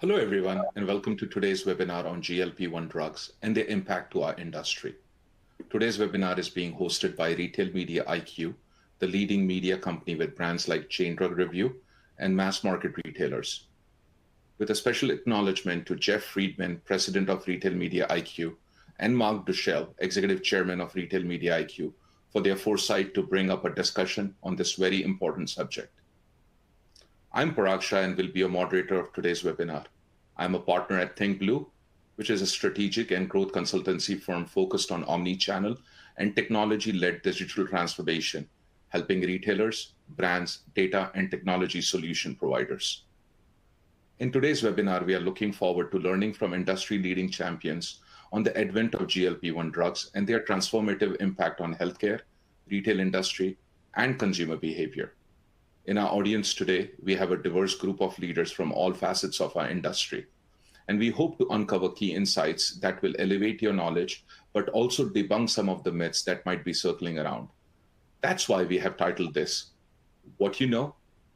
Hello, everyone, and welcome to today's webinar on GLP-1 drugs and their impact to our industry. Today's webinar is being hosted by retailmediaIQ, the leading media company with brands like Chain Drug Review and mass market retailers. With a special acknowledgement to Jeff Friedman, President of retailmediaIQ, and Mark Duchel, Executive Chairman of retailmediaIQ, for their foresight to bring up a discussion on this very important subject. I'm Parag Shah and will be a moderator of today's webinar. I'm a partner at Think Blue, which is a strategic and growth consultancy firm focused on omni-channel and technology-led digital transformation, helping retailers, brands, data, and technology solution providers. In today's webinar, we are looking forward to learning from industry-leading champions on the advent of GLP-1 drugs and their transformative impact on healthcare, retail industry, and consumer behavior. In our audience today, we have a diverse group of leaders from all facets of our industry, and we hope to uncover key insights that will elevate your knowledge, but also debunk some of the myths that might be circling around. That's why we have titled this, What You Know,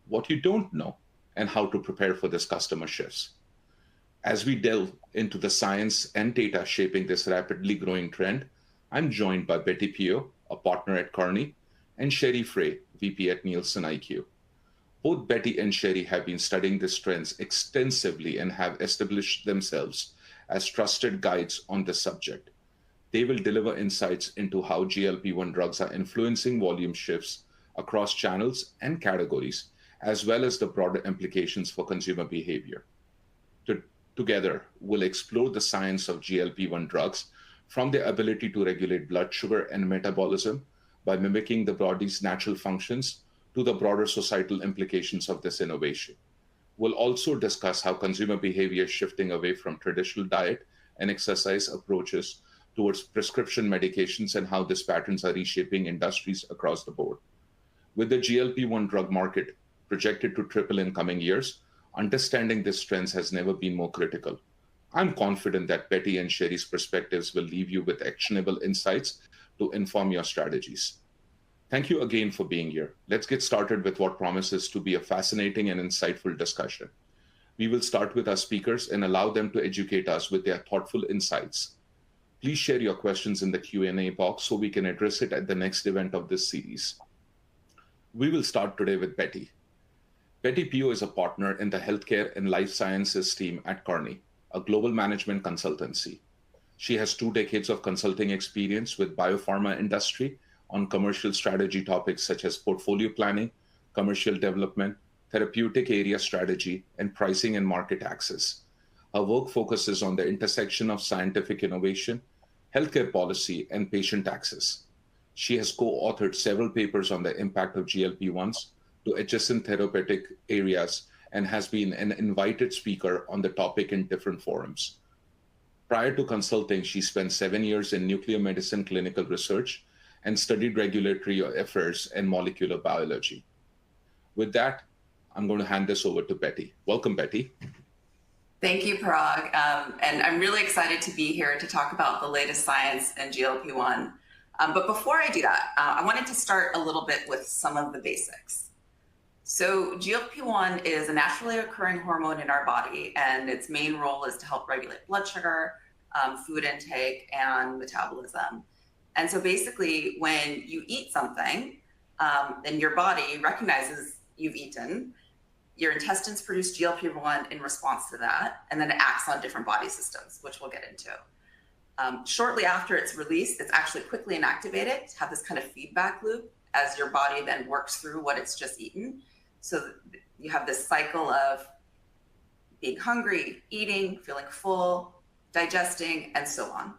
What You Don't Know, and How to Prepare for This Customer Shifts. As we delve into the science and data shaping this rapidly growing trend, I'm joined by Betty Pio, a partner at Kearney, and Sherry Frey, VP at NielsenIQ. Both Betty and Sherry have been studying these trends extensively and have established themselves as trusted guides on this subject. They will deliver insights into how GLP-1 drugs are influencing volume shifts across channels and categories, as well as the broader implications for consumer behavior. Together, we'll explore the science of GLP-1 drugs from their ability to regulate blood sugar and metabolism by mimicking the body's natural functions to the broader societal implications of this innovation. We'll also discuss how consumer behavior is shifting away from traditional diet and exercise approaches towards prescription medications and how these patterns are reshaping industries across the board. With the GLP-1 drug market projected to triple in coming years, understanding these trends has never been more critical. I'm confident that Betty and Sherry's perspectives will leave you with actionable insights to inform your strategies. Thank you again for being here. Let's get started with what promises to be a fascinating and insightful discussion. We will start with our speakers and allow them to educate us with their thoughtful insights. Please share your questions in the Q&A box so we can address it at the next event of this series. We will start today with Betty. Betty Pio is a partner in the healthcare and life sciences team at Kearney, a global management consultancy. She has 2 decades of consulting experience with biopharma industry on commercial strategy topics such as portfolio planning, commercial development, therapeutic area strategy, and pricing and market access. Her work focuses on the intersection of scientific innovation, healthcare policy, and patient access. She has co-authored several papers on the impact of GLP-1s to adjacent therapeutic areas and has been an invited speaker on the topic in different forums. Prior to consulting, she spent 7 years in nuclear medicine clinical research and studied regulatory affairs and molecular biology. With that, I'm going to hand this over to Betty. Welcome, Betty. Thank you, Parag. And I'm really excited to be here to talk about the latest science in GLP-1. But before I do that, I wanted to start a little bit with some of the basics. So GLP-1 is a naturally occurring hormone in our body, and its main role is to help regulate blood sugar, food intake, and metabolism. And so basically, when you eat something, then your body recognizes you've eaten, your intestines produce GLP-1 in response to that, and then it acts on different body systems, which we'll get into. Shortly after it's released, it's actually quickly inactivated to have this kind of feedback loop as your body then works through what it's just eaten. So you have this cycle of being hungry, eating, feeling full, digesting, and so on.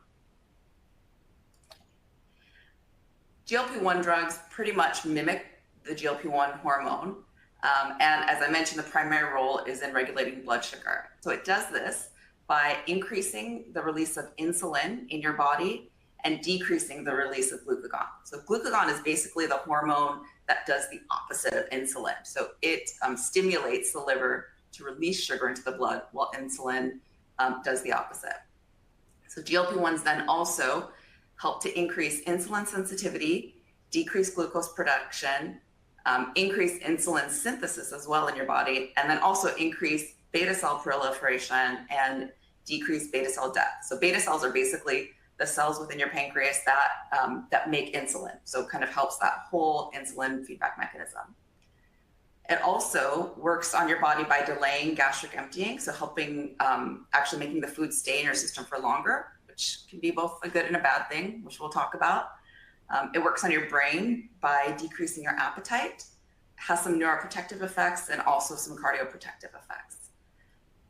GLP-1 drugs pretty much mimic the GLP-1 hormone. And as I mentioned, the primary role is in regulating blood sugar. So it does this by increasing the release of insulin in your body and decreasing the release of glucagon. So glucagon is basically the hormone that does the opposite of insulin. So it stimulates the liver to release sugar into the blood while insulin does the opposite. So GLP-1s then also help to increase insulin sensitivity, decrease glucose production, increase insulin synthesis as well in your body, and then also increase beta cell proliferation and decrease beta cell death. So beta cells are basically the cells within your pancreas that make insulin. So it kind of helps that whole insulin feedback mechanism. It also works on your body by delaying gastric emptying, so helping actually making the food stay in your system for longer, which can be both a good and a bad thing, which we'll talk about. It works on your brain by decreasing your appetite, has some neuroprotective effects and also some cardioprotective effects.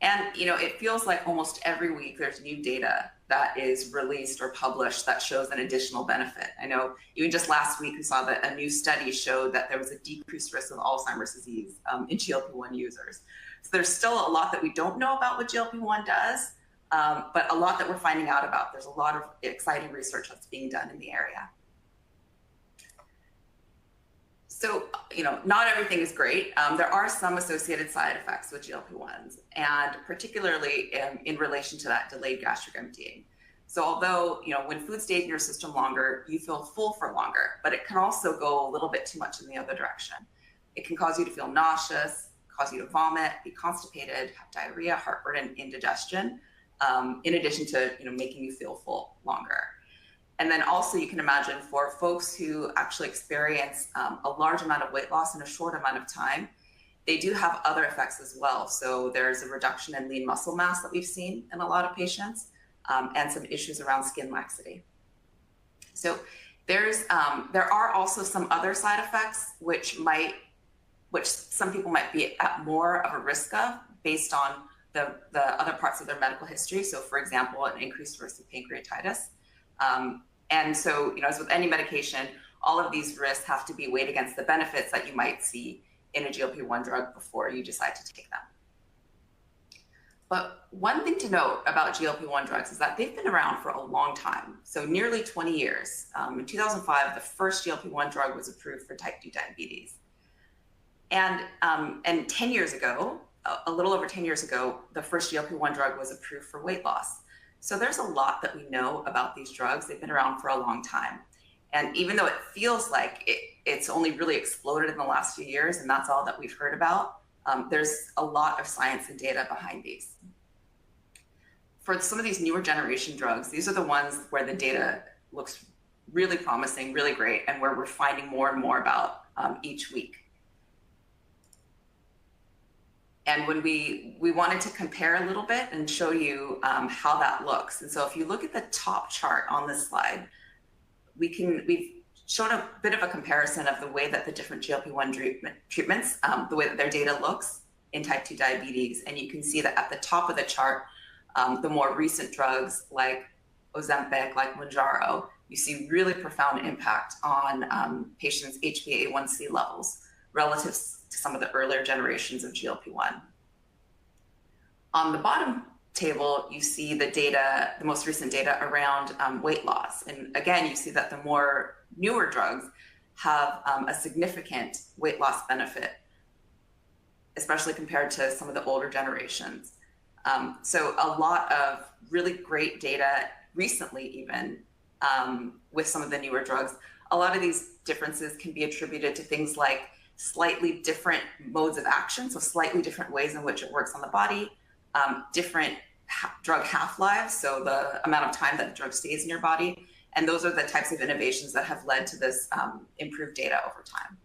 And it feels like almost every week there's new data that is released or published that shows an additional benefit. I know even just last week we saw that a new study showed that there was a decreased risk of Alzheimer's disease in GLP-1 users. So there's still a lot that we don't know about what GLP-1 does, but a lot that we're finding out about. There's a lot of exciting research that's being done in the area. So, not everything is great. There are some associated side effects with GLP-1s, and particularly in relation to that delayed gastric emptying. So although, when food stays in your system longer, you feel full for longer, but it can also go a little bit too much in the other direction. It can cause you to feel nauseous, cause you to vomit, be constipated, have diarrhea, heartburn, and indigestion, in addition to, making you feel full longer. And then also you can imagine for folks who actually experience a large amount of weight loss in a short amount of time, they do have other effects as well. So there's a reduction in lean muscle mass that we've seen in a lot of patients, and some issues around skin laxity. So there are also some other side effects which some people might be at more of a risk of based on the other parts of their medical history. So for example, an increased risk of pancreatitis. And so, as with any medication, all of these risks have to be weighed against the benefits that you might see in a GLP-1 drug before you decide to take them. But one thing to note about GLP-1 drugs is that they've been around for a long time. So nearly 20 years. In 2005, the first GLP-1 drug was approved for type 2 diabetes. And 10 years ago, a little over 10 years ago, the first GLP-1 drug was approved for weight loss. So there's a lot that we know about these drugs. They've been around for a long time. And even though it feels like it's only really exploded in the last few years, and that's all that we've heard about, there's a lot of science and data behind these. For some of these newer generation drugs, these are the ones where the data looks really promising, really great, and where we're finding more and more about each week. And when we wanted to compare a little bit and show you how that looks. And so if you look at the top chart on this slide, we've shown a bit of a comparison of the way that the different GLP-1 treatments, the way that their data looks in type 2 diabetes. And you can see that at the top of the chart, the more recent drugs like Ozempic, like Mounjaro, you see really profound impact on patients' HbA1c levels relative to some of the earlier generations of GLP-1. On the bottom table, you see the data, the most recent data around weight loss. And again, you see that the more newer drugs have a significant weight loss benefit, especially compared to some of the older generations. So a lot of really great data recently even with some of the newer drugs. A lot of these differences can be attributed to things like slightly different modes of action, so slightly different ways in which it works on the body, different drug half-lives, so the amount of time that the drug stays in your body, and those are the types of innovations that have led to this improved data over time.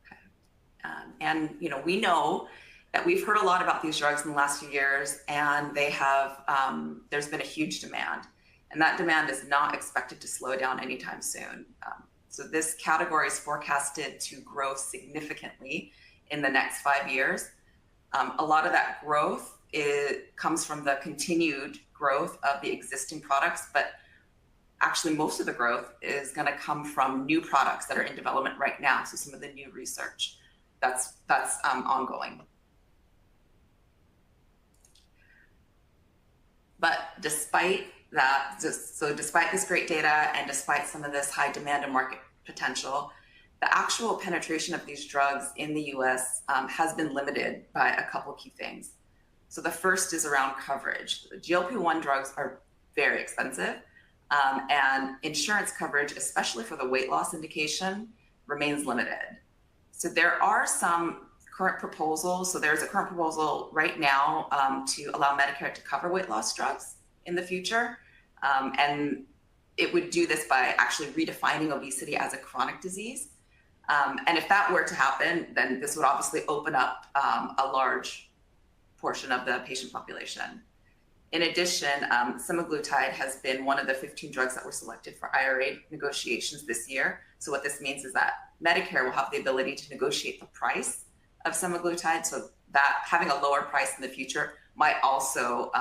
Okay. And we know that we've heard a lot about these drugs in the last few years, and they have there's been a huge demand. And that demand is not expected to slow down anytime soon. So this category is forecasted to grow significantly in the next 5 years. A lot of that growth comes from the continued growth of the existing products, but actually most of the growth is going to come from new products that are in development right now. So some of the new research that's ongoing. But despite that, despite this great data and despite some of this high demand and market potential, the actual penetration of these drugs in the US has been limited by a couple key things. So the first is around coverage. The GLP-1 drugs are very expensive, and insurance coverage, especially for the weight loss indication, remains limited. So there are some current proposals. So there's a current proposal right now to allow Medicare to cover weight loss drugs in the future. And it would do this by actually redefining obesity as a chronic disease. And if that were to happen, then this would obviously open up a large portion of the patient population. In addition, semaglutide has been one of the 15 drugs that were selected for IRA negotiations this year. So what this means is that Medicare will have the ability to negotiate the price of semaglutide, so that having a lower price in the future might also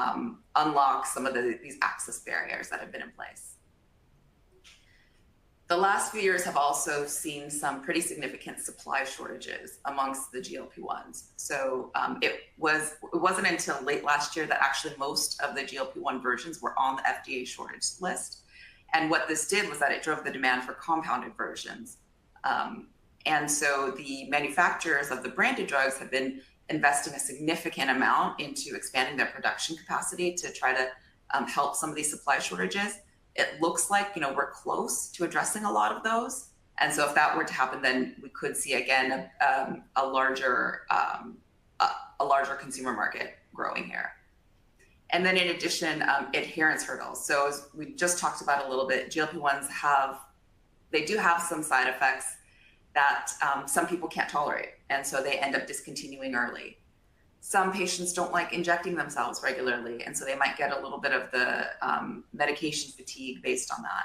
unlock some of these access barriers that have been in place. The last few years have also seen some pretty significant supply shortages amongst the GLP-1s. So it wasn't until late last year that actually most of the GLP-1 versions were on the FDA shortage list. And what this did was that it drove the demand for compounded versions. And so the manufacturers of the branded drugs have been investing a significant amount into expanding their production capacity to try to help some of these supply shortages. It looks like, we're close to addressing a lot of those. And so if that were to happen, then we could see again a larger consumer market growing here. And then in addition, adherence hurdles. So as we just talked about a little bit, GLP-1s do have some side effects that some people can't tolerate. And so they end up discontinuing early. Some patients don't like injecting themselves regularly, and so they might get a little bit of the medication fatigue based on that.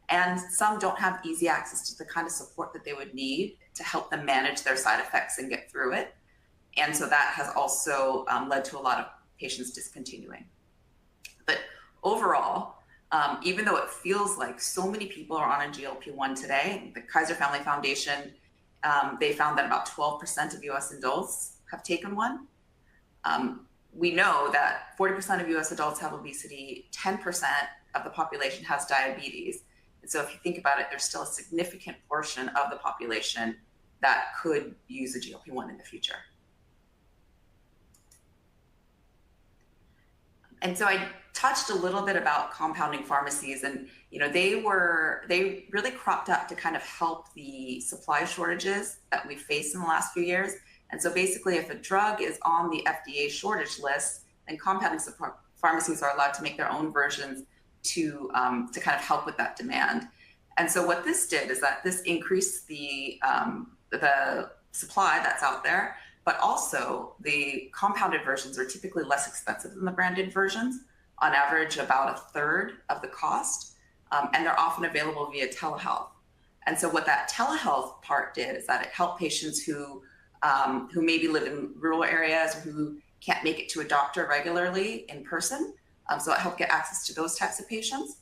And some don't have easy access to the kind of support that they would need to help them manage their side effects and get through it. And so that has also led to a lot of patients discontinuing. But overall, even though it feels like so many people are on a GLP-1 today, the Kaiser Family Foundation, they found that about 12% of US adults have taken one. We know that 40% of US adults have obesity, 10% of the population has diabetes. And so if you think about it, there's still a significant portion of the population that could use a GLP-1 in the future. And so I touched a little bit about compounding pharmacies, and they really cropped up to kind of help the supply shortages that we faced in the last few years. And so basically, if a drug is on the FDA shortage list, then compounding pharmacies are allowed to make their own versions to kind of help with that demand. And so what this did is that this increased the supply that's out there, but also the compounded versions are typically less expensive than the branded versions, on average about a third of the cost, and they're often available via telehealth. And so what that telehealth part did is that it helped patients who maybe live in rural areas or who can't make it to a doctor regularly in person. So it helped get access to those types of patients.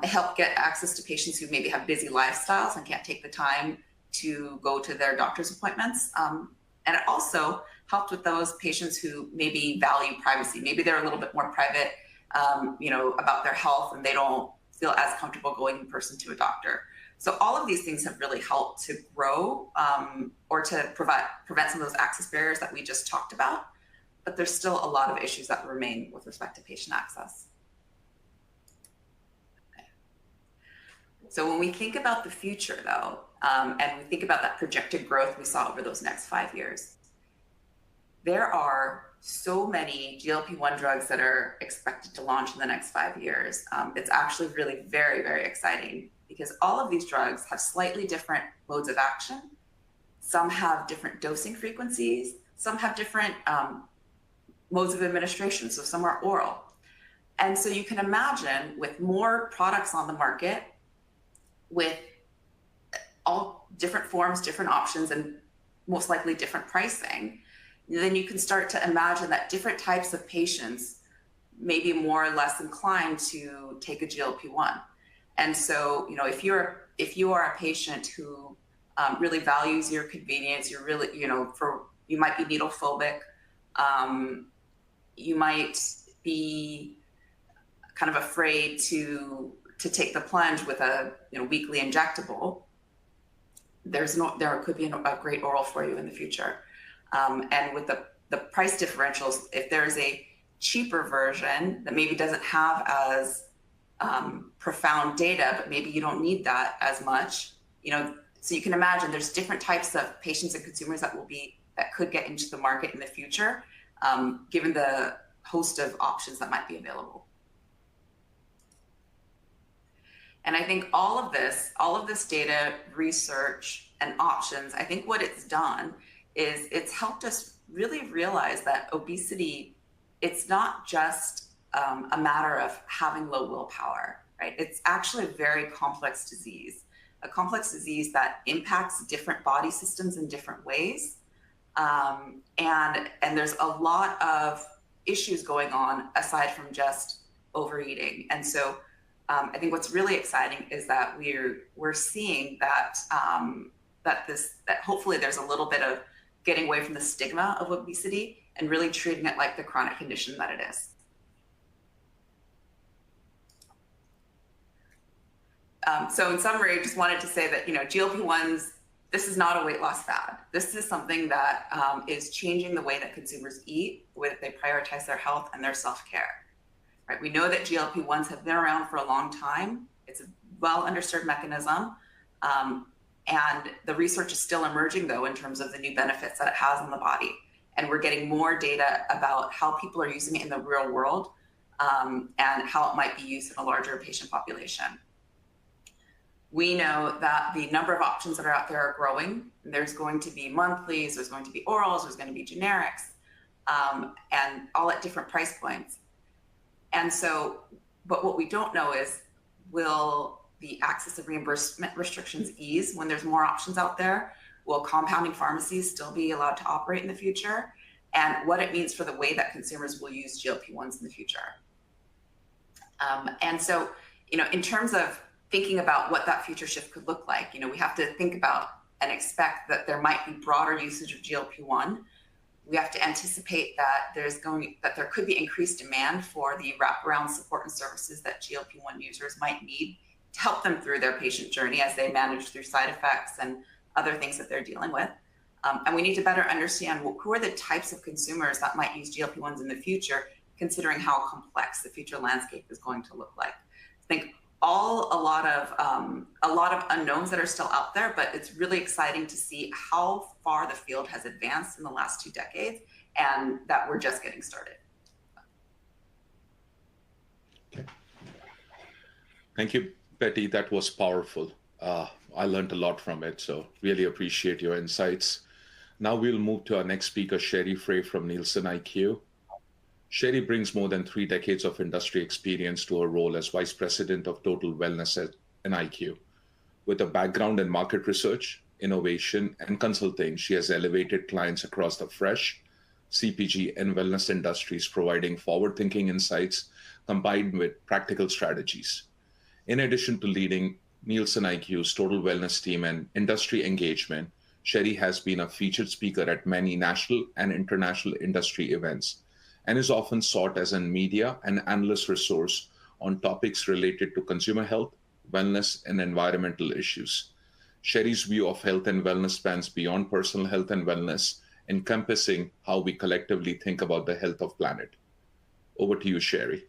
It helped get access to patients who maybe have busy lifestyles and can't take the time to go to their doctor's appointments. And it also helped with those patients who maybe value privacy. Maybe they're a little bit more private, about their health, and they don't feel as comfortable going in person to a doctor. So all of these things have really helped to grow or to prevent some of those access barriers that we just talked about. But there's still a lot of issues that remain with respect to patient access. Okay. So when we think about the future, though, and we think about that projected growth we saw over those next 5 years, there are so many GLP-1 drugs that are expected to launch in the next 5 years. It's actually really very, very exciting because all of these drugs have slightly different modes of action. Some have different dosing frequencies. Some have different modes of administration. So some are oral. And so you can imagine with more products on the market, with all different forms, different options, and most likely different pricing, then you can start to imagine that different types of patients may be more or less inclined to take a GLP-1. And so, if you are a patient who really values your convenience, you're really, you might be needle phobic, you might be kind of afraid to take the plunge with a weekly injectable. There could be a great oral for you in the future. And with the price differentials, if there's a cheaper version that maybe doesn't have as profound data, but maybe you don't need that as much, So you can imagine there's different types of patients and consumers that could get into the market in the future, given the host of options that might be available. And I think all of this data, research, and options, I think what it's done is it's helped us really realize that obesity, it's not just a matter of having low willpower, right? It's actually a very complex disease, a complex disease that impacts different body systems in different ways. And there's a lot of issues going on aside from just overeating. And so I think what's really exciting is that we're seeing that that hopefully there's a little bit of getting away from the stigma of obesity and really treating it like the chronic condition that it is. So in summary, I just wanted to say that, GLP-1s, this is not a weight loss fad. This is something that is changing the way that consumers eat, the way that they prioritize their health and their self-care. Right? We know that GLP-1s have been around for a long time. It's a well understood mechanism. And the research is still emerging, though, in terms of the new benefits that it has on the body. And we're getting more data about how people are using it in the real world and how it might be used in a larger patient population. We know that the number of options that are out there are growing. There's going to be monthlies, there's going to be orals, there's going to be generics, and all at different price points. And so, but what we don't know is, will the access of reimbursement restrictions ease when there's more options out there? Will compounding pharmacies still be allowed to operate in the future? And what it means for the way that consumers will use GLP-1s in the future. And so, in terms of thinking about what that future shift could look like, we have to think about and expect that there might be broader usage of GLP-1. We have to anticipate that there could be increased demand for the wraparound support and services that GLP-1 users might need to help them through their patient journey as they manage through side effects and other things that they're dealing with. And we need to better understand who are the types of consumers that might use GLP-1s in the future, considering how complex the future landscape is going to look like. I think a lot of unknowns that are still out there, but it's really exciting to see how far the field has advanced in the last 2 decades and that we're just getting started. Okay. Thank you, Betty. That was powerful. I learned a lot from it, so really appreciate your insights. Now we'll move to our next speaker, Frey from NielsenIQ. Sherry brings more than 3 decades of industry experience to her role as Vice President of Total Wellness at NIQ. With a background in market research, innovation, and consulting, she has elevated clients across the fresh, CPG, and wellness industries, providing forward-thinking insights combined with practical strategies. In addition to leading NielsenIQ's Total Wellness team and industry engagement, Sherry has been a featured speaker at many national and international industry events, and is often sought as a media and analyst resource on topics related to consumer health, wellness, and environmental issues. Sherry's view of health and wellness spans beyond personal health and wellness, encompassing how we collectively think about the health of planet. Over to you, Sherry.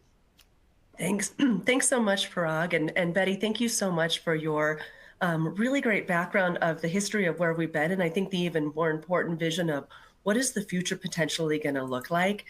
Thanks. Thanks so much, Parag. And Betty, thank you so much for your really great background of the history of where we've been. And I think the even more important vision of what is the future potentially going to look like.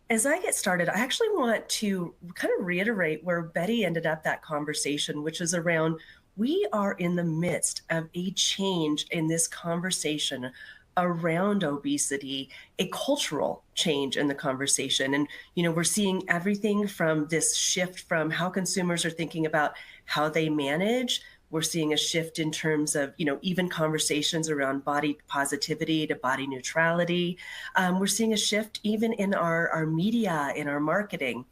As I get started, I actually want to kind of reiterate where Betty ended up that conversation, which is around we are in the midst of a change in this conversation around obesity, a cultural change in the conversation. And, we're seeing everything from this shift from how consumers are thinking about how they manage. We're seeing a shift in terms of, even conversations around body positivity to body neutrality. We're seeing a shift even in our media, in our marketing.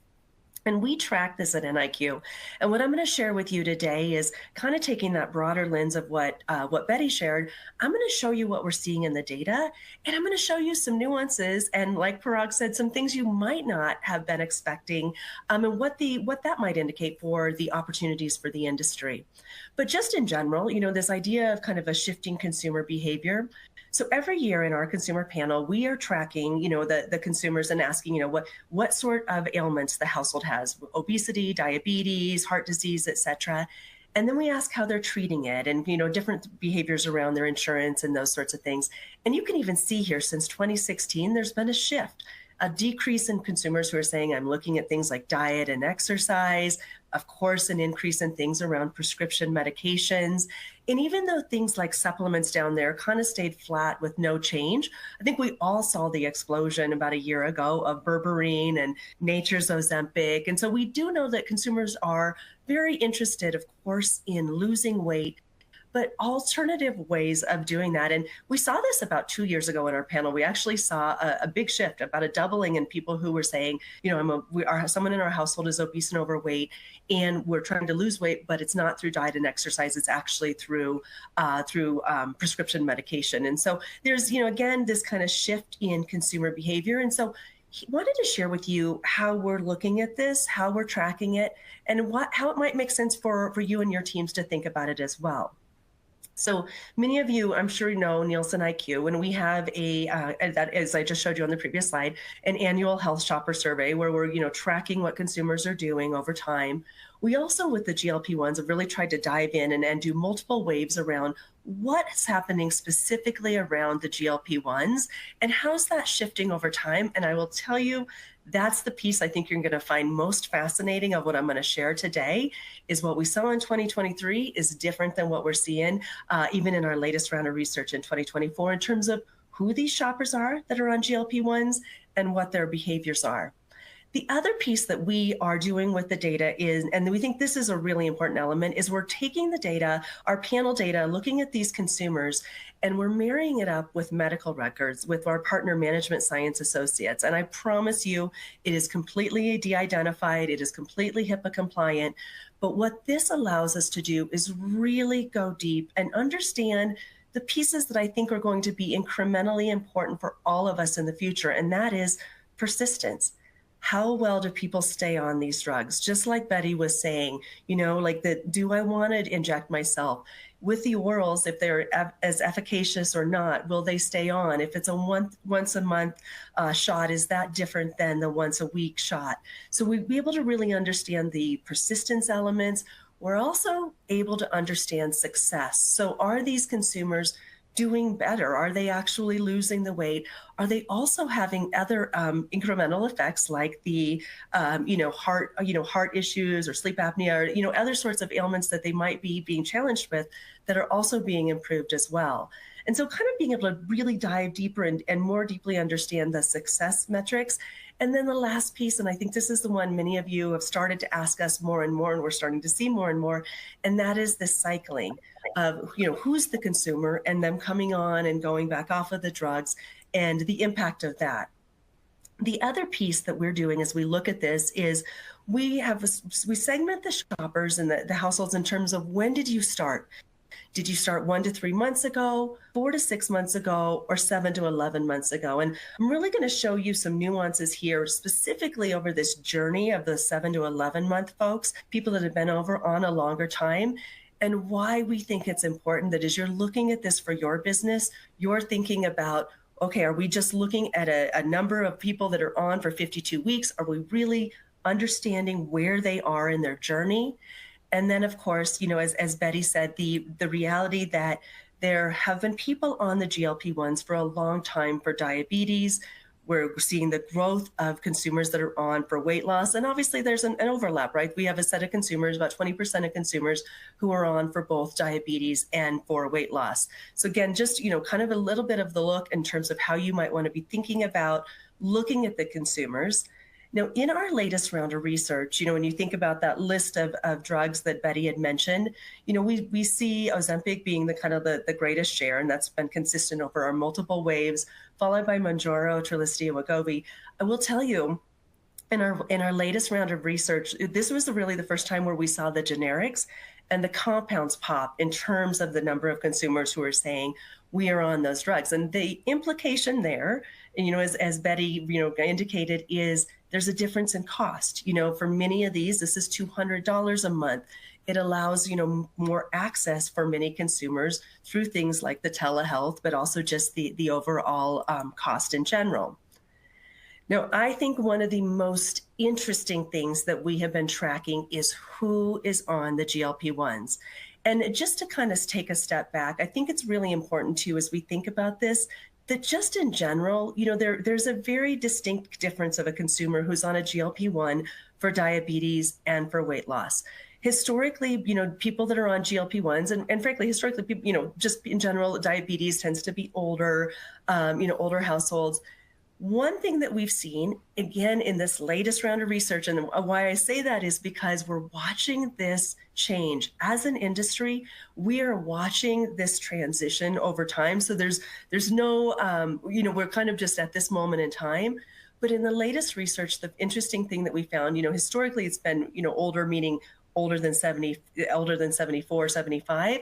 And we track this at NIQ. And what I'm going to share with you today is kind of taking that broader lens of what Betty shared. I'm going to show you what we're seeing in the data, and I'm going to show you some nuances. And like Parag said, some things you might not have been expecting, and what that might indicate for the opportunities for the industry. But just in general, this idea of kind of a shifting consumer behavior. So every year in our consumer panel, we are tracking, the consumers and asking, what sort of ailments the household has: obesity, diabetes, heart disease, et cetera. And then we ask how they're treating it and, different behaviors around their insurance and those sorts of things. And you can even see here since 2016, there's been a shift, a decrease in consumers who are saying, I'm looking at things like diet and exercise, of course, an increase in things around prescription medications. And even though things like supplements down there kind of stayed flat with no change, I think we all saw the explosion about a year ago of berberine and Nature's Ozempic. And so we do know that consumers are very interested, of course, in losing weight, but alternative ways of doing that. And we saw this about 2 years ago in our panel. We actually saw a big shift, about a doubling in people who were saying, someone in our household is obese and overweight, and we're trying to lose weight, but it's not through diet and exercise. It's actually through prescription medication. And so there's, again, this kind of shift in consumer behavior. And so he wanted to share with you how we're looking at this, how we're tracking it, and how it might make sense for you and your teams to think about it as well. So many of you, I'm sure you know NielsenIQ, and we have that, as I just showed you on the previous slide, an annual health shopper survey where we're tracking what consumers are doing over time. We also, with the GLP-1s, have really tried to dive in and do multiple waves around what's happening specifically around the GLP-1s and how's that shifting over time. And I will tell you, that's the piece I think you're going to find most fascinating of what I'm going to share today, is what we saw in 2023 is different than what we're seeing even in our latest round of research in 2024 in terms of who these shoppers are that are on GLP-1s and what their behaviors are. The other piece that we are doing with the data is, and we think this is a really important element, is we're taking the data, our panel data, looking at these consumers, and we're marrying it up with medical records with our partner management science associates. And I promise you, it is completely de-identified, it is completely HIPAA compliant. But what this allows us to do is really go deep and understand the pieces that I think are going to be incrementally important for all of us in the future, and that is persistence. How well do people stay on these drugs? Just like Betty was saying, do I want to inject myself? With the orals, if they're as efficacious or not, will they stay on? If it's a once a month shot, is that different than the once a week shot? So we'd be able to really understand the persistence elements. We're also able to understand success. So are these consumers doing better? Are they actually losing the weight? Are they also having other incremental effects like the heart issues or sleep apnea, or other sorts of ailments that they might be being challenged with that are also being improved as well? And so kind of being able to really dive deeper and more deeply understand the success metrics. And then the last piece, and I think this is the one many of you have started to ask us more and more, and we're starting to see more and more, and that is the cycling of, who's the consumer and them coming on and going back off of the drugs and the impact of that. The other piece that we're doing as we look at this is we segment the shoppers and the households in terms of when did you start? Did you start 1 to 3 months ago, 4 to 6 months ago, or 7 to 11 months ago? And I'm really going to show you some nuances here, specifically over this journey of the 7 to 11 month folks, people that have been over on a longer time, and why we think it's important that as you're looking at this for your business, you're thinking about, okay, are we just looking at a number of people that are on for 52 weeks? Are we really understanding where they are in their journey? And then, of course, as Betty said, the reality that there have been people on the GLP-1s for a long time for diabetes. We're seeing the growth of consumers that are on for weight loss. And obviously, there's an overlap, right? We have a set of consumers, about 20% of consumers who are on for both diabetes and for weight loss. So again, just, kind of a little bit of the look in terms of how you might want to be thinking about looking at the consumers. Now, in our latest round of research, when you think about that list of drugs that Betty had mentioned, we see Ozempic being the greatest share, and that's been consistent over our multiple waves, followed by Mounjaro, Trulicity, and Wegovy. I will tell you, in our latest round of research, this was really the first time where we saw the generics and the compounds pop in terms of the number of consumers who are saying we are on those drugs. And the implication there, and, as Betty, indicated, is there's a difference in cost. For many of these, this is $200 a month. It allows, more access for many consumers through things like the telehealth, but also just the overall cost in general. Now, I think one of the most interesting things that we have been tracking is who is on the GLP-1s. And just to kind of take a step back, I think it's really important too, as we think about this, that just in general, there's a very distinct difference of a consumer who's on a GLP-1 for diabetes and for weight loss. Historically, people that are on GLP-1s, and frankly, historically, people, just in general, diabetes tends to be older, older households. One thing that we've seen, again, in this latest round of research, and why I say that is because we're watching this change. As an industry, we are watching this transition over time. So there's no, we're kind of just at this moment in time. But in the latest research, the interesting thing that we found, historically it's been, older, meaning older than 74, 75.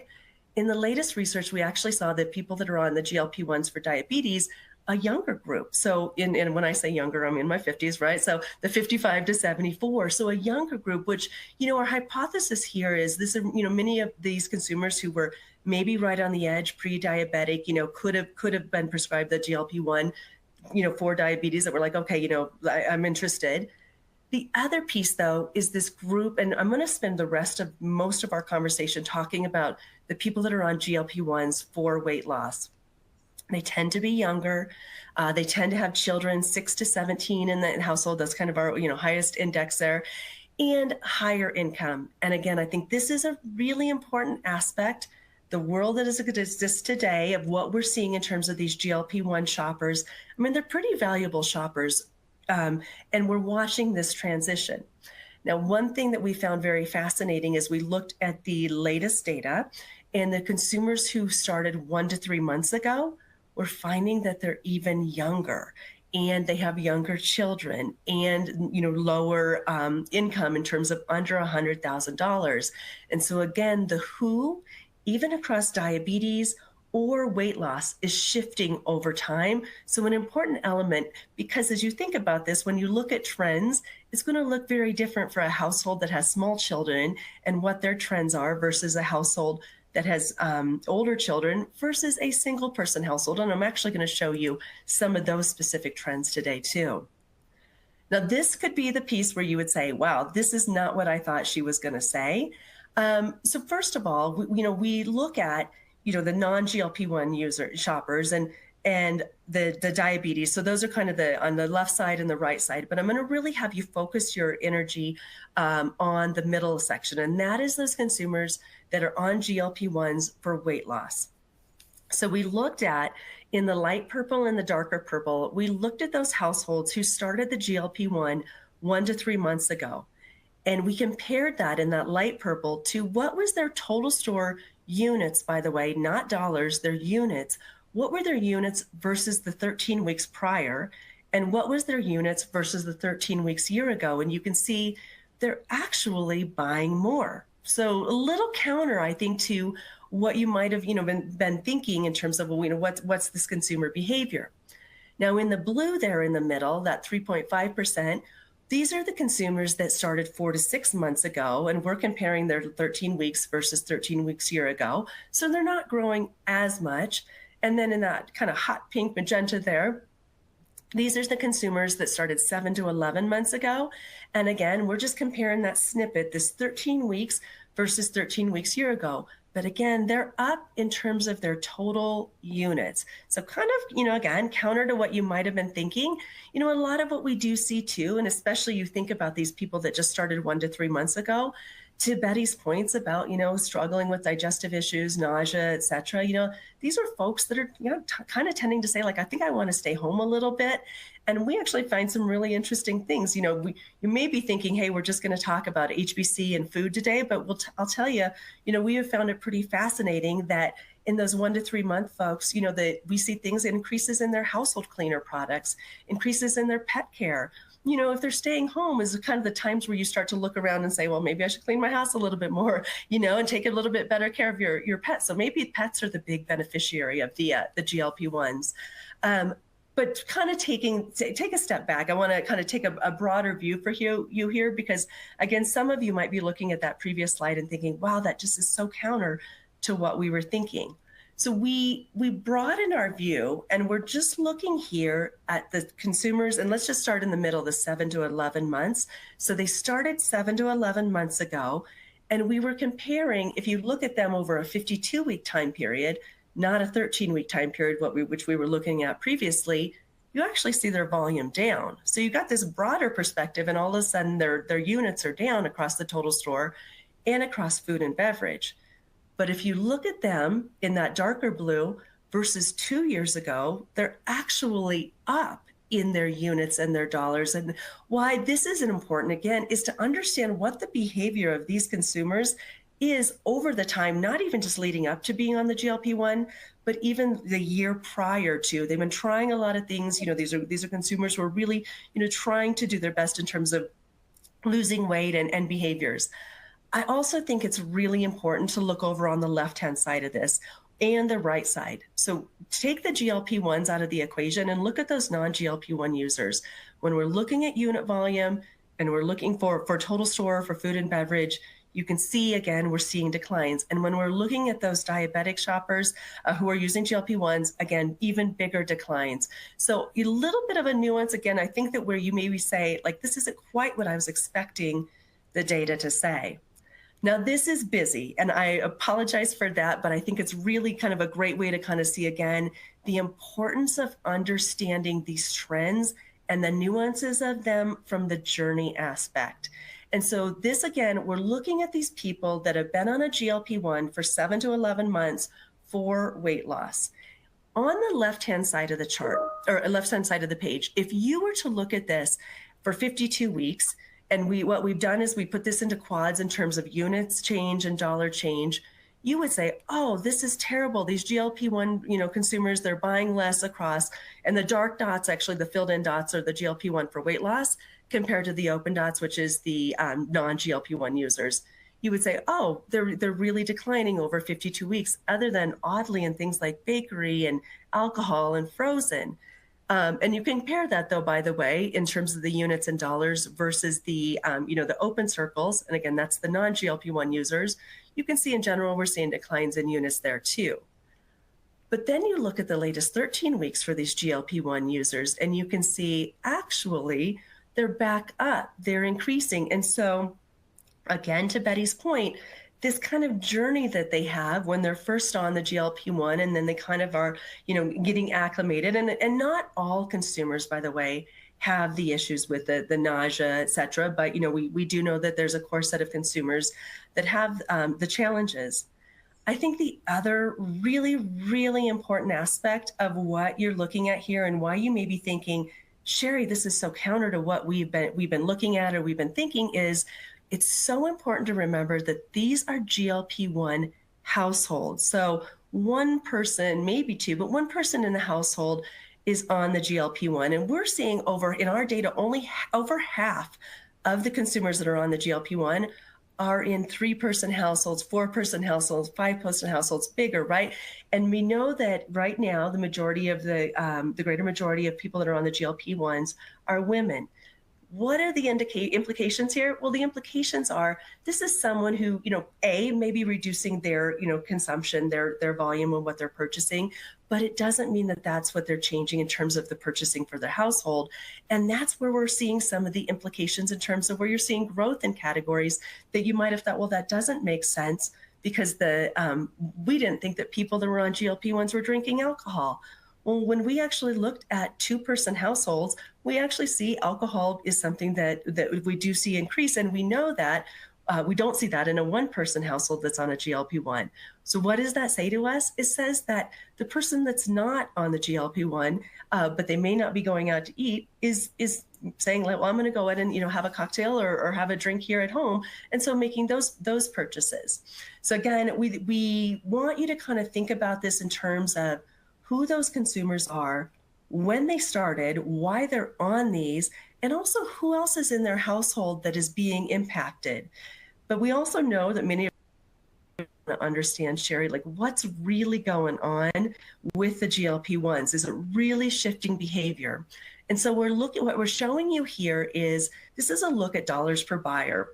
In the latest research, we actually saw that people that are on the GLP-1s for diabetes, a younger group. So and when I say younger, I'm in my 50s, right? So the 55 to 74. So a younger group, which, our hypothesis here is this, many of these consumers who were maybe right on the edge, pre-diabetic, could have been prescribed the GLP-1, for diabetes, that were like, okay, I'm interested. The other piece, though, is this group, and I'm going to spend the rest of most of our conversation talking about the people that are on GLP-1s for weight loss. They tend to be younger. They tend to have children 6 to 17 in the household. That's kind of our highest index there, and higher income. And again, I think this is a really important aspect. The world that exists today of what we're seeing in terms of these GLP-1 shoppers, I mean, they're pretty valuable shoppers. And we're watching this transition. Now, one thing that we found very fascinating is we looked at the latest data, and the consumers who started 1 to 3 months ago, we're finding that they're even younger, and they have younger children, and lower income in terms of under $100,000. And so again, the who, even across diabetes or weight loss, is shifting over time. So an important element, because as you think about this, when you look at trends, it's going to look very different for a household that has small children and what their trends are versus a household that has older children versus a single person household. And I'm actually going to show you some of those specific trends today too. Now, this could be the piece where you would say, wow, this is not what I thought she was going to say. So first of all, we look at, the non-GLP-1 shoppers and the diabetes. So those are kind of on the left side and the right side, but I'm going to really have you focus your energy on the middle section. And that is those consumers that are on GLP-1s for weight loss. So we looked at, in the light purple and the darker purple, we looked at those households who started the GLP-1 1 to 3 months ago. And we compared that in that light purple to what was their total store units, by the way, not dollars, their units. What were their units versus the 13 weeks prior? And what was their units versus the 13 weeks year ago? And you can see they're actually buying more. So a little counter, I think, to what you might have, been thinking in terms of, what's this consumer behavior? Now, in the blue there in the middle, that 3.5%, these are the consumers that started 4 to 6 months ago, and we're comparing their 13 weeks versus 13 weeks year ago. So they're not growing as much. And then in that kind of hot pink magenta there, these are the consumers that started 7 to 11 months ago. And again, we're just comparing that snippet, this 13 weeks versus 13 weeks year ago. But again, they're up in terms of their total units. So kind of, again, counter to what you might have been thinking, a lot of what we do see too, and especially you think about these people that just started 1 to 3 months ago, to Betty's points about, struggling with digestive issues, nausea, et cetera, these are folks that are, kind of tending to say, like, I think I want to stay home a little bit. And we actually find some really interesting things. You may be thinking, hey, we're just going to talk about HBC and food today, but I'll tell you, we have found it pretty fascinating that in those 1 to 3 month folks, that we see things, increases in their household cleaner products, increases in their pet care. If they're staying home is kind of the times where you start to look around and say, well, maybe I should clean my house a little bit more, and take a little bit better care of your pets. So maybe pets are the big beneficiary of the GLP-1s. But kind of take a step back. I want to kind of take a broader view for you here, because again, some of you might be looking at that previous slide and thinking, wow, that just is so counter to what we were thinking. So we broaden our view, and we're just looking here at the consumers, and let's just start in the middle, the 7 to 11 months. So they started 7 to 11 months ago, and we were comparing, if you look at them over a 52-week time period, not a 13-week time period, which we were looking at previously, you actually see their volume down. So you got this broader perspective, and all of a sudden their units are down across the total store and across food and beverage. But if you look at them in that darker blue versus 2 years ago, they're actually up in their units and their dollars. And why this is important, again, is to understand what the behavior of these consumers is over the time, not even just leading up to being on the GLP-1, but even the year prior to. They've been trying a lot of things. These are consumers who are really, trying to do their best in terms of losing weight and behaviors. I also think it's really important to look over on the left-hand side of this and the right side. So take the GLP-1s out of the equation and look at those non-GLP-1 users. When we're looking at unit volume and we're looking for total store for food and beverage, you can see, again, we're seeing declines. And when we're looking at those diabetic shoppers who are using GLP-1s, again, even bigger declines. So a little bit of a nuance. Again, I think that where you maybe say, like, this isn't quite what I was expecting the data to say. Now, this is busy, and I apologize for that, but I think it's really kind of a great way to kind of see, again, the importance of understanding these trends and the nuances of them from the journey aspect. And so this, again, we're looking at these people that have been on a GLP-1 for 7 to 11 months for weight loss. On the left-hand side of the chart, or left-hand side of the page, if you were to look at this for 52 weeks, and what we've done is we put this into quads in terms of units change and dollar change, you would say, oh, this is terrible. These GLP-1, consumers, they're buying less across. And the dark dots, actually the filled in dots, are the GLP-1 for weight loss compared to the open dots, which is the non-GLP-1 users. You would say, oh, they're really declining over 52 weeks, other than oddly in things like bakery and alcohol and frozen. And you can compare that, though, by the way, in terms of the units and dollars versus the, the open circles. And again, that's the non-GLP-1 users. You can see in general, we're seeing declines in units there, too. But then you look at the latest 13 weeks for these GLP-1 users, and you can see actually they're back up. They're increasing. And so, again, to Betty's point, this kind of journey that they have when they're first on the GLP-1 and then they kind of are, getting acclimated. And not all consumers, by the way, have the issues with the nausea, et cetera. But, we do know that there's a core set of consumers that have the challenges. I think the other really, really important aspect of what you're looking at here and why you may be thinking, Sherry, this is so counter to what we've been looking at or we've been thinking is, it's so important to remember that these are GLP-1 households. So one person, maybe two, but one person in the household is on the GLP-1. And we're seeing in our data, only over half of the consumers that are on the GLP-1 are in 3-person households, 4-person households, 5-person households, bigger, right? And we know that right now, the majority of the greater majority of people that are on the GLP-1s are women. What are the implications here? Well, the implications are this is someone who, may be reducing their, consumption, their volume of what they're purchasing, but it doesn't mean that that's what they're changing in terms of the purchasing for their household. And that's where we're seeing some of the implications in terms of where you're seeing growth in categories that you might have thought, well, that doesn't make sense because we didn't think that people that were on GLP-1s were drinking alcohol. Well, when we actually looked at 2-person households, we actually see alcohol is something that we do see increase. And we know that we don't see that in a 1-person household that's on a GLP-1. So what does that say to us? It says that the person that's not on the GLP-1, but they may not be going out to eat, is saying, well, I'm going to go ahead and have a cocktail or have a drink here at home. And so making those purchases. So again, we want you to kind of think about this in terms of who those consumers are, when they started, why they're on these, and also who else is in their household that is being impacted. But we also know that many of you understand, Sherry, like what's really going on with the GLP-1s? Is it really shifting behavior? And so what we're showing you here is, this is a look at dollars per buyer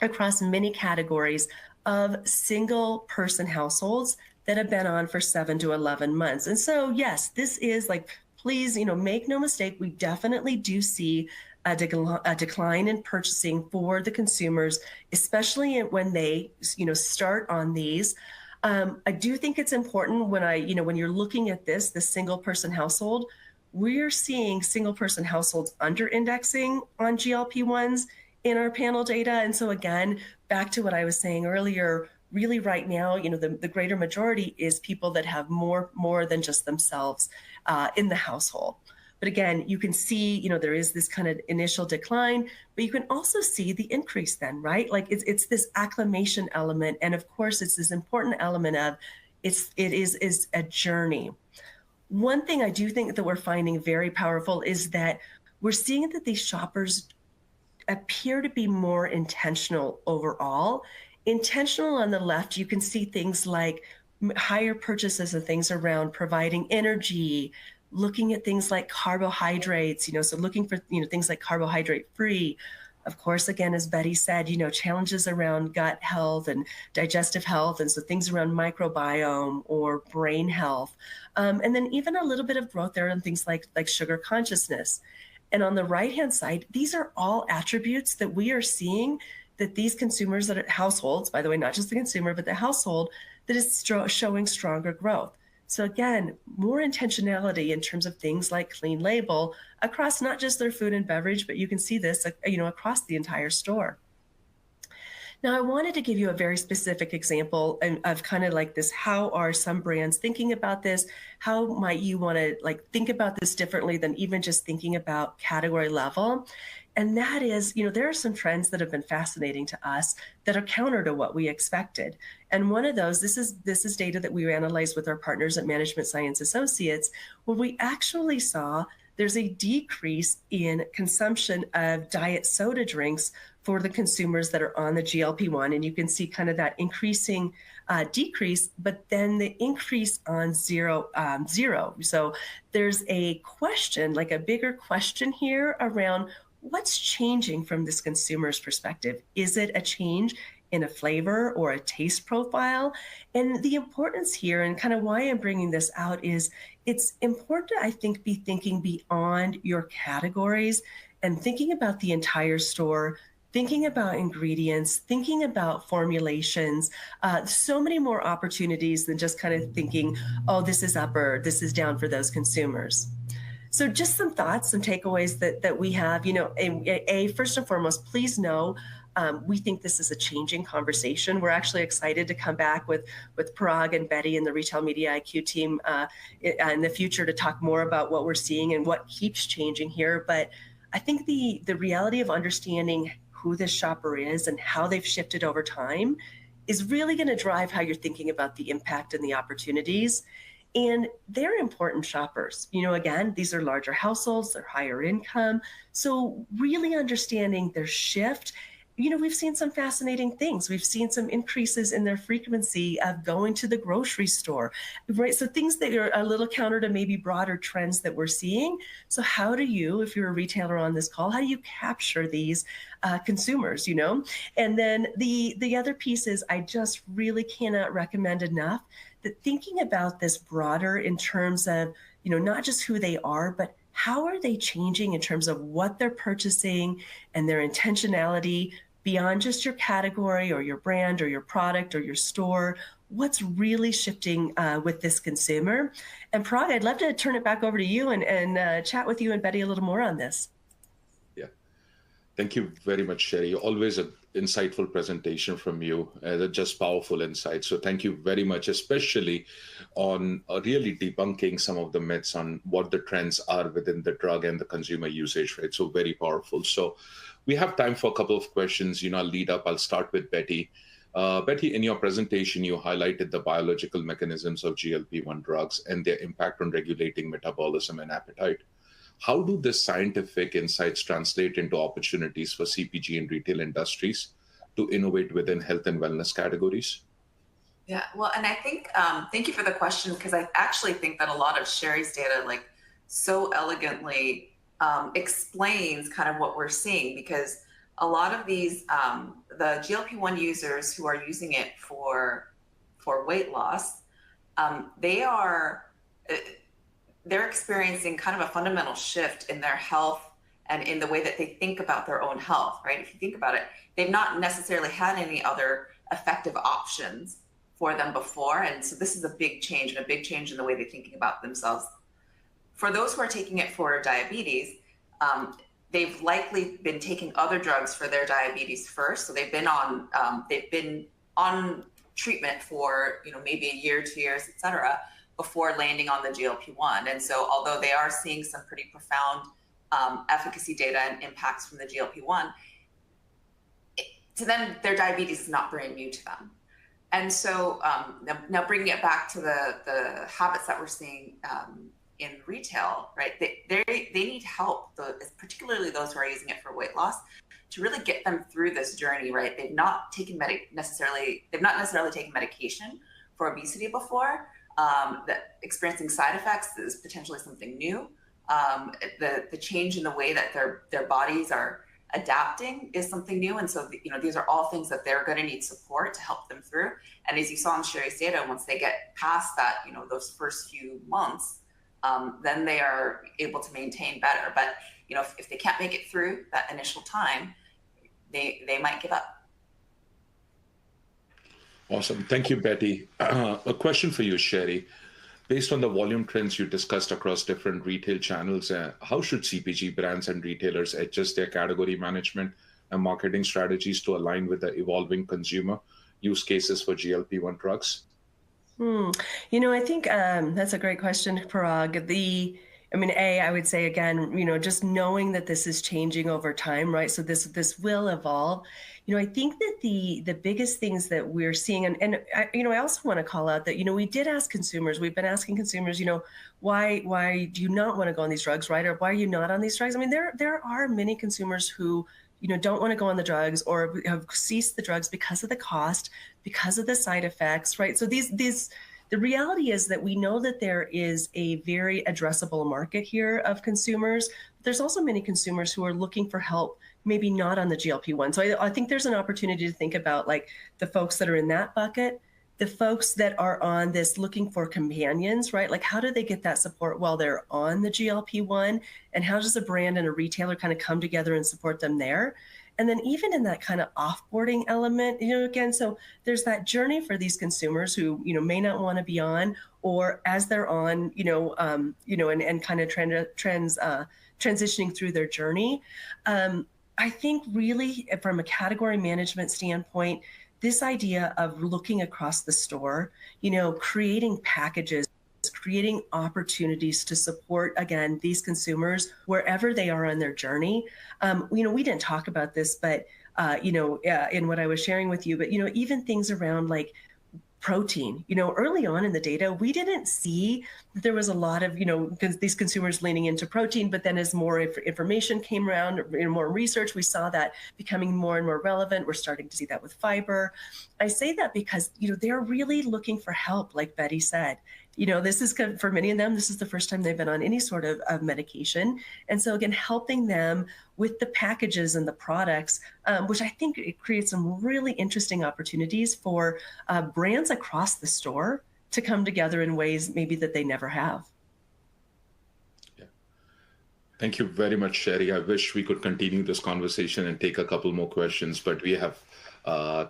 across many categories of single person households that have been on for 7 to 11 months. And so, yes, this is like, please, make no mistake, we definitely do see a decline in purchasing for the consumers, especially when they, start on these. I do think it's important when you're looking at this single person household, we're seeing single person households under indexing on GLP-1s in our panel data. And so again, back to what I was saying earlier, really right now, the greater majority is people that have more than just themselves in the household. But again, you can see, there is this kind of initial decline, but you can also see the increase then, right? Like it's this acclimation element. And of course, it's this important element of it is a journey. One thing I do think that we're finding very powerful is that we're seeing that these shoppers appear to be more intentional overall. Intentional on the left, you can see things like higher purchases of things around providing energy, looking at things like carbohydrates, so looking for, things like carbohydrate free. Of course, again, as Betty said, challenges around gut health and digestive health. And so things around microbiome or brain health. And then even a little bit of growth there on things like sugar consciousness. And on the right-hand side, these are all attributes that we are seeing that these consumers, that are households, by the way, not just the consumer, but the household, that is showing stronger growth. So again, more intentionality in terms of things like clean label across not just their food and beverage, but you can see this, across the entire store. Now, I wanted to give you a very specific example of kind of like this. How are some brands thinking about this? How might you want to think about this differently than even just thinking about category level? And that is, there are some trends that have been fascinating to us that are counter to what we expected. And one of those, this is data that we analyzed with our partners at Management Science Associates, where we actually saw there's a decrease in consumption of diet soda drinks for the consumers that are on the GLP-1. And you can see kind of that increasing decrease, but then the increase on zero. So there's a question, like a bigger question here around what's changing from this consumer's perspective. Is it a change in a flavor or a taste profile? And the importance here, and kind of why I'm bringing this out, is it's important to, I think, be thinking beyond your categories and thinking about the entire store, thinking about ingredients, thinking about formulations, so many more opportunities than just kind of thinking, oh, this is up or this is down for those consumers. So just some thoughts, some takeaways that we have, first and foremost, please know, we think this is a changing conversation. We're actually excited to come back with Parag and Betty and the Retail Media IQ team in the future to talk more about what we're seeing and what keeps changing here. But I think the reality of understanding who this shopper is and how they've shifted over time is really going to drive how you're thinking about the impact and the opportunities. And they're important shoppers. Again, these are larger households, they're higher income. So really understanding their shift. We've seen some fascinating things. We've seen some increases in their frequency of going to the grocery store, right? So things that are a little counter to maybe broader trends that we're seeing. So how do you, if you're a retailer on this call, how do you capture these consumers, And then the other piece is I just really cannot recommend enough that thinking about this broader in terms of, not just who they are, but how are they changing in terms of what they're purchasing and their intentionality beyond just your category or your brand or your product or your store. What's really shifting with this consumer? And Parag, I'd love to turn it back over to you and chat with you and Betty a little more on this. Yeah, thank you very much, Sherry. Always an insightful presentation from you, just powerful insights. So thank you very much, especially on really debunking some of the myths on what the trends are within the drug and the consumer usage, right? So very powerful. So we have time for a couple of questions. I'll lead up. I'll start with Betty. Betty, in your presentation, you highlighted the biological mechanisms of GLP-1 drugs and their impact on regulating metabolism and appetite. How do the scientific insights translate into opportunities for CPG and retail industries to innovate within health and wellness categories? Yeah, well, and I think, thank you for the question, because I actually think that a lot of Sherry's data, so elegantly explains kind of what we're seeing, because a lot of these, the GLP-1 users who are using it for weight loss, they're experiencing kind of a fundamental shift in their health and in the way that they think about their own health, right? If you think about it, they've not necessarily had any other effective options for them before. And so this is a big change, and a big change in the way they're thinking about themselves. For those who are taking it for diabetes, they've likely been taking other drugs for their diabetes first. So they've been on treatment for, maybe a year, 2 years, et cetera, before landing on the GLP-1. And so although they are seeing some pretty profound efficacy data and impacts from the GLP-1, to them, their diabetes is not brand new to them. And so now bringing it back to the habits that we're seeing in retail, right? They need help, particularly those who are using it for weight loss, to really get them through this journey, right? They've not necessarily taken medication for obesity before. That experiencing side effects is potentially something new. The change in the way that their bodies are adapting is something new. And so, these are all things that they're going to need support to help them through. And as you saw in Sherry's data, once they get past that, those first few months, then they are able to maintain better. But, if they can't make it through that initial time, they might give up. Awesome. Thank you, Betty. A question for you, Sherry. Based on the volume trends you discussed across different retail channels, how should CPG brands and retailers adjust their category management and marketing strategies to align with the evolving consumer use cases for GLP-1 drugs? I think that's a great question, Parag. I would say again, just knowing that this is changing over time, right? So this will evolve. I think that the biggest things that we're seeing, and I also want to call out that, we did ask consumers, we've been asking consumers, why do you not want to go on these drugs, right? Or why are you not on these drugs? There are many consumers who, don't want to go on the drugs or have ceased the drugs because of the cost, because of the side effects, right? So the reality is that we know that there is a very addressable market here of consumers. There's also many consumers who are looking for help, maybe not on the GLP-1. So I think there's an opportunity to think about like the folks that are in that bucket, the folks that are on this looking for companions, right? Like how do they get that support while they're on the GLP-1? And how does a brand and a retailer kind of come together and support them there? And then even in that kind of offboarding element, again, so there's that journey for these consumers who, may not want to be on, or as they're on, and kind of transitioning through their journey. I think really from a category management standpoint, this idea of looking across the store, creating packages, creating opportunities to support, again, these consumers wherever they are on their journey. We didn't talk about this, but, in what I was sharing with you, but, even things around like protein, early on in the data, we didn't see that there was a lot of, these consumers leaning into protein, but then as more information came around, more research, we saw that becoming more and more relevant. We're starting to see that with fiber. I say that because, they're really looking for help, like Betty said. This is, for many of them, this is the first time they've been on any sort of medication. And so again, helping them with the packages and the products, which I think it creates some really interesting opportunities for brands across the store to come together in ways maybe that they never have. Yeah. Thank you very much, Sherry. I wish we could continue this conversation and take a couple more questions, but we have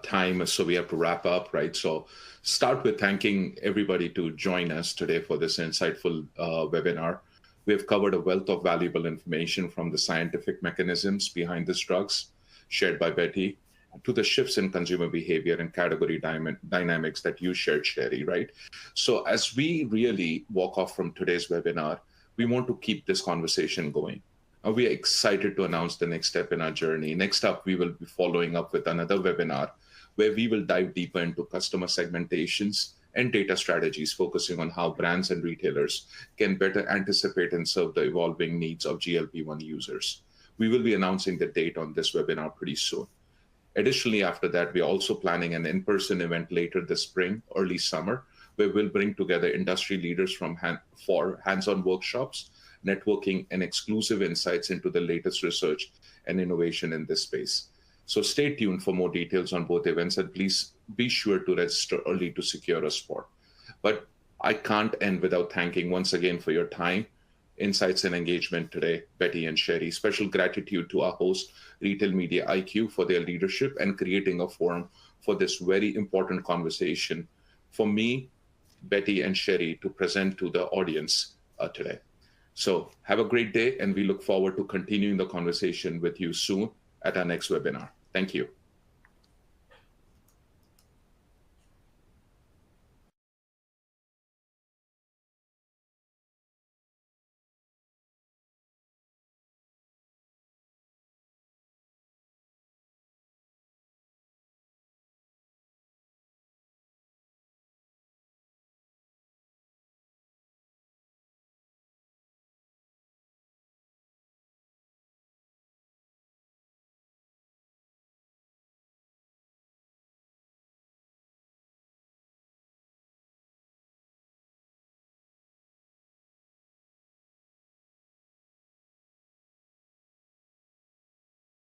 time, so we have to wrap up, right? So start with thanking everybody to join us today for this insightful webinar. We have covered a wealth of valuable information from the scientific mechanisms behind these drugs shared by Betty to the shifts in consumer behavior and category dynamics that you shared, Sherry, right? So as we really walk off from today's webinar, we want to keep this conversation going. We are excited to announce the next step in our journey. Next up, we will be following up with another webinar where we will dive deeper into customer segmentations and data strategies, focusing on how brands and retailers can better anticipate and serve the evolving needs of GLP-1 users. We will be announcing the date on this webinar pretty soon. Additionally, after that, we're also planning an in-person event later this spring, early summer, where we'll bring together industry leaders for hands-on workshops, networking, and exclusive insights into the latest research and innovation in this space. So stay tuned for more details on both events, and please be sure to register early to secure a spot. But I can't end without thanking once again for your time, insights, and engagement today, Betty and Sherry. Special gratitude to our host, Retail Media IQ, for their leadership and creating a forum for this very important conversation for me, Betty, and Sherry to present to the audience today. So have a great day, and we look forward to continuing the conversation with you soon at our next webinar. Thank you.